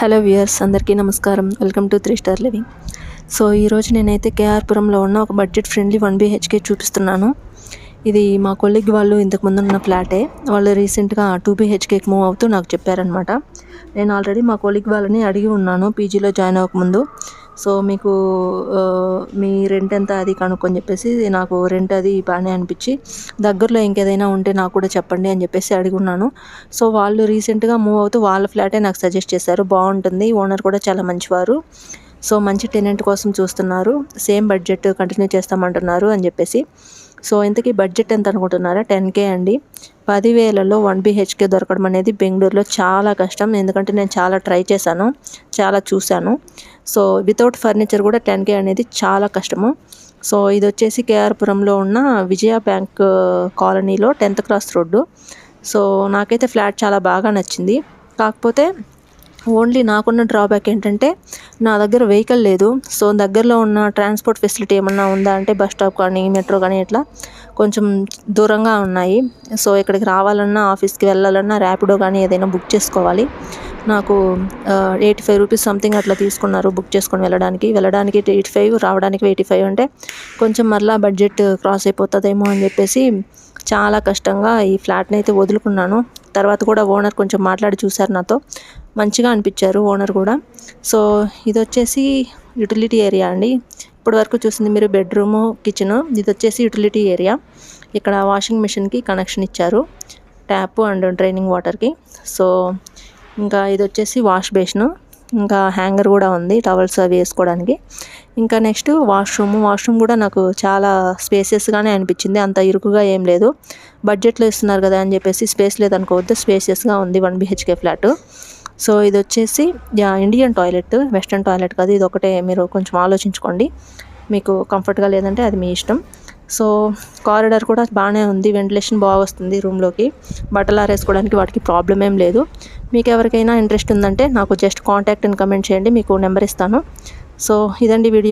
Hello viewers, అందరికీ నమస్కారం. Welcome to 3 star living. So ఈరోజు నేనైతే కేఆర్పురంలో ఉన్న ఒక బడ్జెట్ ఫ్రెండ్లీ 1 BHK చూపిస్తున్నాను. ఇది మా కొలీగ్ వాళ్ళు ఇంతకుముందు ఉన్న ఫ్లాటే. వాళ్ళు రీసెంట్గా 2 BHKకి మూవ్ అవుతూ నాకు చెప్పారనమాట. నేను ఆల్రెడీ మా కొలీగ్ వాళ్ళని అడిగి ఉన్నాను పీజీలో జాయిన్ అవ్వకముందు. సో మీకు మీ రెంట్ ఎంత అది కనుక్కొని చెప్పేసి, నాకు రెంట్ అది బాగానే అనిపించి, దగ్గరలో ఇంకేదైనా ఉంటే నాకు కూడా చెప్పండి అని చెప్పేసి అడిగి ఉన్నాను. సో వాళ్ళు రీసెంట్గా మూవ్ అవుతూ వాళ్ళ ఫ్లాటే నాకు సజెస్ట్ చేశారు. బాగుంటుంది, ఓనర్ కూడా చాలా మంచివారు, సో మంచి టెనెంట్ కోసం చూస్తున్నారు, సేమ్ బడ్జెట్ కంటిన్యూ చేస్తామంటున్నారు అని చెప్పేసి. సో ఇంతకీ బడ్జెట్ ఎంత అనుకుంటున్నారా? 10K అండి. 10,000లో 1 BHK దొరకడం అనేది బెంగళూరులో చాలా కష్టం. ఎందుకంటే నేను చాలా ట్రై చేశాను, చాలా చూశాను. సో వితౌట్ ఫర్నిచర్ కూడా 10K అనేది చాలా కష్టము. సో ఇది వచ్చేసి కేఆర్పురంలో ఉన్న విజయ బ్యాంక్ కాలనీలో 10th క్రాస్ రోడ్డు. సో నాకైతే ఫ్లాట్ చాలా బాగా నచ్చింది. కాకపోతే ఓన్లీ నాకున్న డ్రాబ్యాక్ ఏంటంటే నా దగ్గర వెహికల్ లేదు. సో దగ్గరలో ఉన్న ట్రాన్స్పోర్ట్ ఫెసిలిటీ ఏమన్నా ఉందా అంటే బస్ స్టాప్ కానీ మెట్రో కానీ ఇట్లా కొంచెం దూరంగా ఉన్నాయి. సో ఇక్కడికి రావాలన్నా, ఆఫీస్కి వెళ్ళాలన్నా ర్యాపిడో కానీ ఏదైనా బుక్ చేసుకోవాలి. నాకు 85 రూపీస్ సంథింగ్ అట్లా తీసుకున్నారు బుక్ చేసుకొని వెళ్ళడానికి 85, రావడానికి 85 అంటే కొంచెం మరలా బడ్జెట్ క్రాస్ అయిపోతుందేమో అని చెప్పేసి చాలా కష్టంగా ఈ ఫ్లాట్ని అయితే వదులుకున్నాను. తర్వాత కూడా ఓనర్ కొంచెం మాట్లాడి చూశారు, నాతో మంచిగా అనిపించారు ఓనర్ కూడా. సో ఇది వచ్చేసి యూటిలిటీ ఏరియా అండి. ఇప్పటి వరకు చూసింది మీరు బెడ్రూము, కిచెను. ఇది వచ్చేసి యూటిలిటీ ఏరియా. ఇక్కడ వాషింగ్ మిషన్కి కనెక్షన్ ఇచ్చారు, ట్యాప్ అండ్ డ్రైనింగ్ వాటర్కి. సో ఇంకా ఇది వచ్చేసి వాష్ బేసిన్, ఇంకా హ్యాంగర్ కూడా ఉంది టవల్స్ అవి వేసుకోవడానికి. ఇంకా నెక్స్ట్ వాష్రూమ్ కూడా నాకు చాలా స్పేసియస్గానే అనిపించింది, అంత ఇరుకుగా ఏం లేదు. బడ్జెట్లో ఇస్తున్నారు కదా అని చెప్పేసి స్పేస్ లేదనుకోవద్దు, స్పేసియస్గా ఉంది 1 BHK ఫ్లాట్. సో ఇది వచ్చేసి ఇండియన్ టాయిలెట్, వెస్ట్రన్ టాయిలెట్ కాదు. ఇది ఒకటే మీరు కొంచెం ఆలోచించుకోండి, మీకు కంఫర్ట్గా లేదంటే అది మీ ఇష్టం. సో కారిడార్ కూడా బాగానే ఉంది, వెంటిలేషన్ బాగా వస్తుంది రూమ్లోకి. బట్టలు ఆరేసుకోవడానికి వాటికి ప్రాబ్లం ఏం లేదు. మీకు ఎవరికైనా ఇంట్రెస్ట్ ఉందంటే నాకు జస్ట్ కాంటాక్ట్ అని కమెంట్ చేయండి, మీకు నెంబర్ ఇస్తాను. సో ఇదండి వీడియో.